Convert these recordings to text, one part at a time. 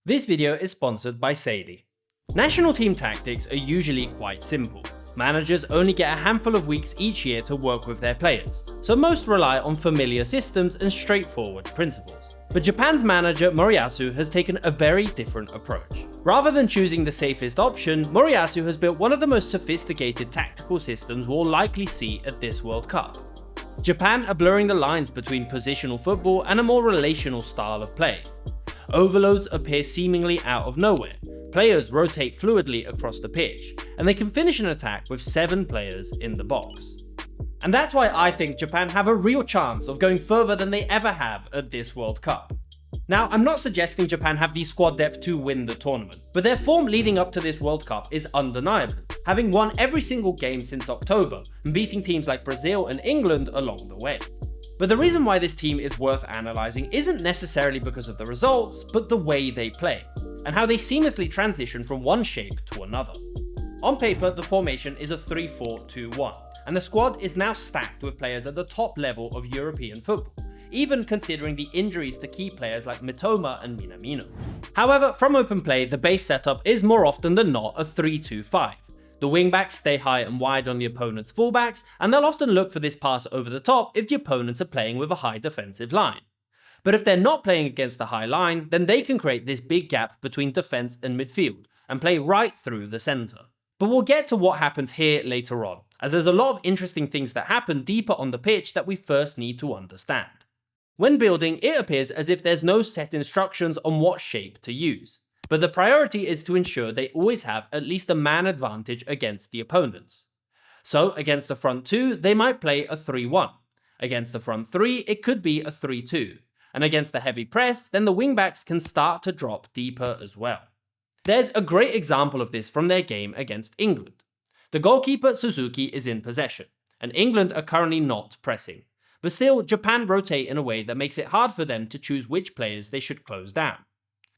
This video is sponsored by SICS. National team tactics are usually quite simple. Managers only get a handful of weeks each year to work with their players, so most rely on familiar systems and straightforward principles. But Japan's manager Moriyasu has taken a very different approach. Rather than choosing the safest option, Moriyasu has built one of the most sophisticated tactical systems we'll likely see at this World Cup. Japan are blurring the lines between positional football and a more relational style of play. Overloads appear seemingly out of nowhere, players rotate fluidly across the pitch, and they can finish an attack with 7 players in the box. And that's why I think Japan have a real chance of going further than they ever have at this World Cup. Now, I'm not suggesting Japan have the squad depth to win the tournament, but their form leading up to this World Cup is undeniable, having won every single game since October and beating teams like Brazil and England along the way. But the reason why this team is worth analysing isn't necessarily because of the results, but the way they play, and how they seamlessly transition from one shape to another. On paper, the formation is a 3-4-2-1, and the squad is now stacked with players at the top level of European football, even considering the injuries to key players like Mitoma and Minamino. However, from open play, the base setup is more often than not a 3-2-5. The wingbacks stay high and wide on the opponent's fullbacks, and they'll often look for this pass over the top if the opponents are playing with a high defensive line. But if they're not playing against a high line, then they can create this big gap between defense and midfield, and play right through the center. But we'll get to what happens here later on, as there's a lot of interesting things that happen deeper on the pitch that we first need to understand. When building, it appears as if there's no set instructions on what shape to use. But the priority is to ensure they always have at least a man advantage against the opponents. So against the front 2, they might play a 3-1. Against the front 3, it could be a 3-2. And against the heavy press, then the wingbacks can start to drop deeper as well. There's a great example of this from their game against England. The goalkeeper Suzuki is in possession, and England are currently not pressing. But still, Japan rotate in a way that makes it hard for them to choose which players they should close down.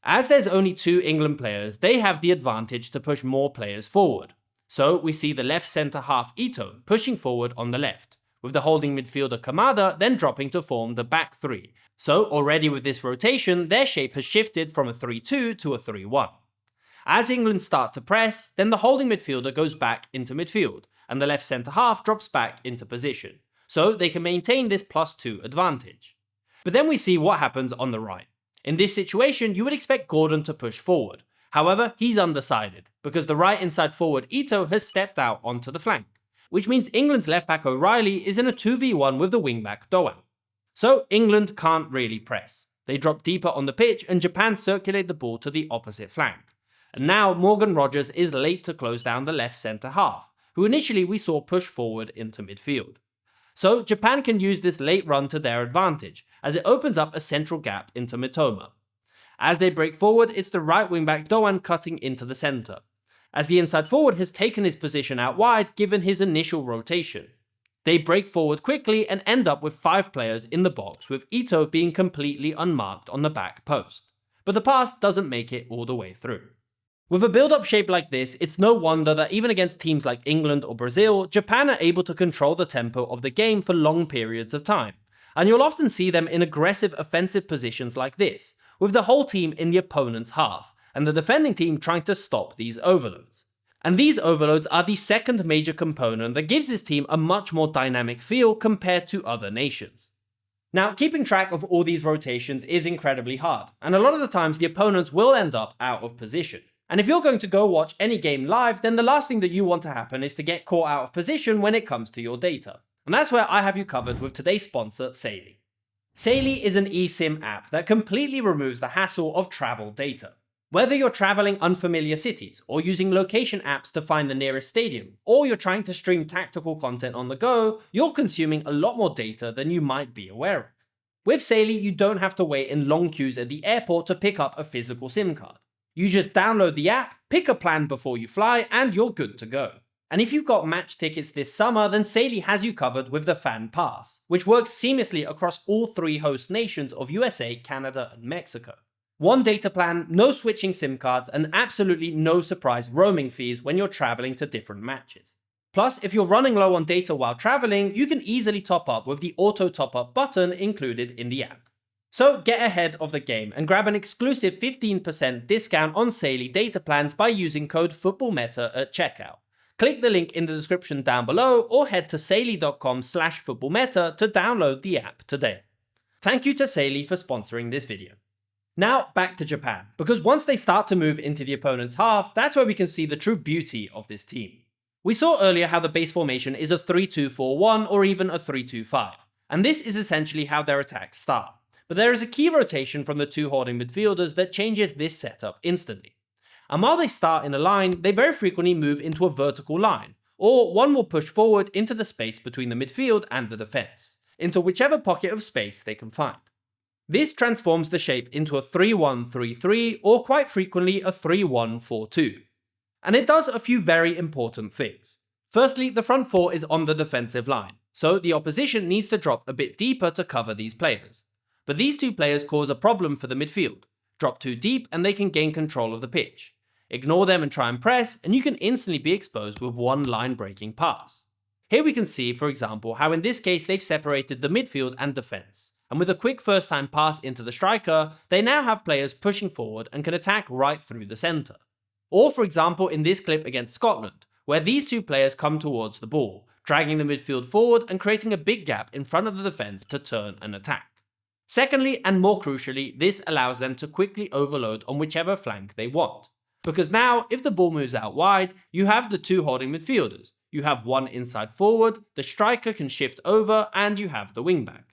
As there's only 2 England players, they have the advantage to push more players forward. So we see the left centre half Ito pushing forward on the left, with the holding midfielder Kamada then dropping to form the back 3. So already with this rotation, their shape has shifted from a 3-2 to a 3-1. As England start to press, then the holding midfielder goes back into midfield, and the left centre half drops back into position, so they can maintain this +2 advantage. But then we see what happens on the right. In this situation, you would expect Gordon to push forward. However, he's undecided, because the right inside forward Ito has stepped out onto the flank, which means England's left back O'Reilly is in a 2v1 with the wingback Doan. So England can't really press. They drop deeper on the pitch and Japan circulate the ball to the opposite flank. And now Morgan Rogers is late to close down the left centre half, who initially we saw push forward into midfield. So Japan can use this late run to their advantage, as it opens up a central gap into Mitoma. As they break forward, it's the right wingback Doan cutting into the centre, as the inside forward has taken his position out wide given his initial rotation. They break forward quickly and end up with 5 players in the box, with Ito being completely unmarked on the back post. But the pass doesn't make it all the way through. With a build-up shape like this, it's no wonder that even against teams like England or Brazil, Japan are able to control the tempo of the game for long periods of time. And you'll often see them in aggressive offensive positions like this, with the whole team in the opponent's half, and the defending team trying to stop these overloads. And these overloads are the second major component that gives this team a much more dynamic feel compared to other nations. Now, keeping track of all these rotations is incredibly hard, and a lot of the times the opponents will end up out of position. And if you're going to go watch any game live, then the last thing that you want to happen is to get caught out of position when it comes to your data. And that's where I have you covered with today's sponsor, SICS. SICS is an eSIM app that completely removes the hassle of travel data. Whether you're traveling unfamiliar cities, or using location apps to find the nearest stadium, or you're trying to stream tactical content on the go, you're consuming a lot more data than you might be aware of. With SICS, you don't have to wait in long queues at the airport to pick up a physical SIM card. You just download the app, pick a plan before you fly, and you're good to go. And if you've got match tickets this summer, then SICS has you covered with the Fan Pass, which works seamlessly across all 3 host nations of USA, Canada, and Mexico. One data plan, no switching SIM cards, and absolutely no surprise roaming fees when you're traveling to different matches. Plus, if you're running low on data while traveling, you can easily top up with the auto top up button included in the app. So get ahead of the game and grab an exclusive 15% discount on Saily data plans by using code FootballMeta at checkout. Click the link in the description down below or head to saily.com/footballmeta to download the app today. Thank you to Saily for sponsoring this video. Now back to Japan, because once they start to move into the opponent's half, that's where we can see the true beauty of this team. We saw earlier how the base formation is a 3-2-4-1 or even a 3-2-5, and this is essentially how their attacks start. But there is a key rotation from the two holding midfielders that changes this setup instantly. And while they start in a line, they very frequently move into a vertical line, or one will push forward into the space between the midfield and the defense, into whichever pocket of space they can find. This transforms the shape into a 3-1-3-3 or quite frequently a 3-1-4-2. And it does a few very important things. Firstly, the front four is on the defensive line, so the opposition needs to drop a bit deeper to cover these players. But these two players cause a problem for the midfield. Drop too deep and they can gain control of the pitch. Ignore them and try and press, and you can instantly be exposed with one line-breaking pass. Here we can see, for example, how in this case they've separated the midfield and defense, and with a quick first-time pass into the striker, they now have players pushing forward and can attack right through the centre. Or for example in this clip against Scotland, where these two players come towards the ball, dragging the midfield forward and creating a big gap in front of the defense to turn and attack. Secondly, and more crucially, this allows them to quickly overload on whichever flank they want. Because now, if the ball moves out wide, you have the two holding midfielders. You have one inside forward, the striker can shift over, and you have the wingback.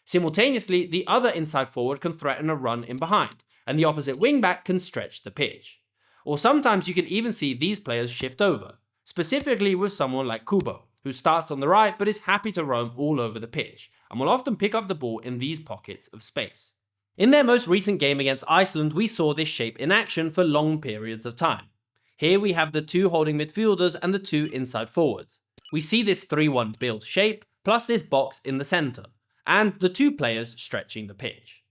Simultaneously, the other inside forward can threaten a run in behind, and the opposite wingback can stretch the pitch. Or sometimes you can even see these players shift over, specifically with someone like Kubo, who starts on the right but is happy to roam all over the pitch, and will often pick up the ball in these pockets of space. In their most recent game against Iceland, we saw this shape in action for long periods of time. Here we have the two holding midfielders and the two inside forwards. We see this 3-1 build shape, plus this box in the centre, and the two players stretching the pitch.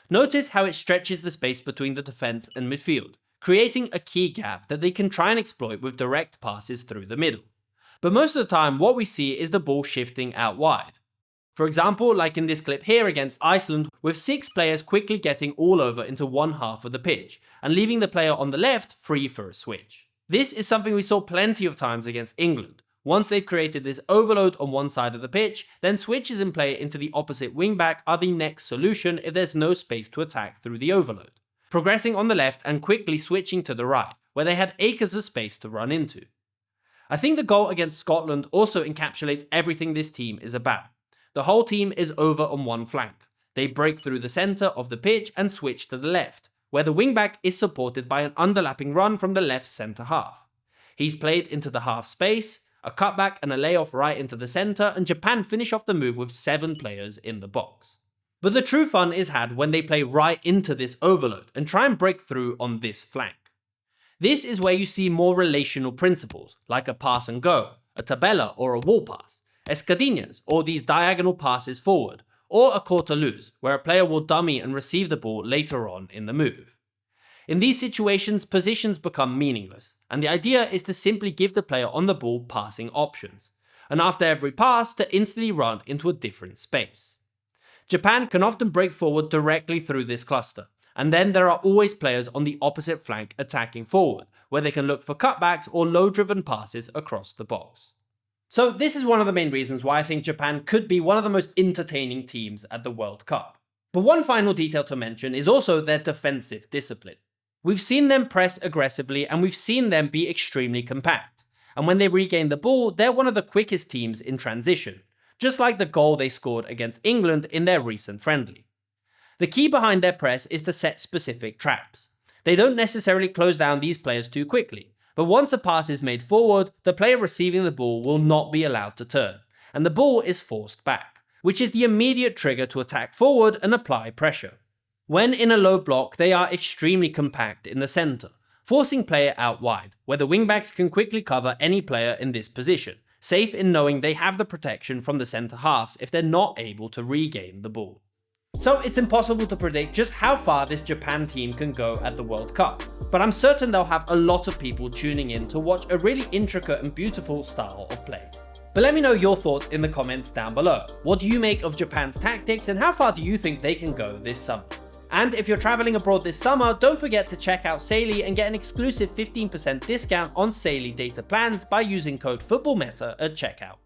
Notice how it stretches the space between the defence and midfield, creating a key gap that they can try and exploit with direct passes through the middle. But most of the time, what we see is the ball shifting out wide. For example, like in this clip here against Iceland, with 6 players quickly getting all over into one half of the pitch, and leaving the player on the left free for a switch. This is something we saw plenty of times against England. Once they've created this overload on one side of the pitch, then switches in play into the opposite wingback are the next solution if there's no space to attack through the overload. Progressing on the left and quickly switching to the right, where they had acres of space to run into. I think the goal against Scotland also encapsulates everything this team is about. The whole team is over on one flank. They break through the centre of the pitch and switch to the left, where the wingback is supported by an underlapping run from the left centre half. He's played into the half space, a cutback and a layoff right into the centre, and Japan finish off the move with 7 players in the box. But the true fun is had when they play right into this overload and try and break through on this flank. This is where you see more relational principles, like a pass and go, a tabella or a wall pass, escadinhas, or these diagonal passes forward, or a corta-luz, where a player will dummy and receive the ball later on in the move. In these situations, positions become meaningless, and the idea is to simply give the player on the ball passing options, and after every pass to instantly run into a different space. Japan can often break forward directly through this cluster, and then there are always players on the opposite flank attacking forward, where they can look for cutbacks or low-driven passes across the box. So this is one of the main reasons why I think Japan could be one of the most entertaining teams at the World Cup. But one final detail to mention is also their defensive discipline. We've seen them press aggressively and we've seen them be extremely compact. And when they regain the ball, they're one of the quickest teams in transition, just like the goal they scored against England in their recent friendly. The key behind their press is to set specific traps. They don't necessarily close down these players too quickly, but once a pass is made forward, the player receiving the ball will not be allowed to turn, and the ball is forced back, which is the immediate trigger to attack forward and apply pressure. When in a low block, they are extremely compact in the centre, forcing player out wide, where the wingbacks can quickly cover any player in this position, safe in knowing they have the protection from the centre halves if they're not able to regain the ball. So it's impossible to predict just how far this Japan team can go at the World Cup, but I'm certain they'll have a lot of people tuning in to watch a really intricate and beautiful style of play. But let me know your thoughts in the comments down below. What do you make of Japan's tactics and how far do you think they can go this summer? And if you're traveling abroad this summer, don't forget to check out Saily and get an exclusive 15% discount on Saily data plans by using code FootballMeta at checkout.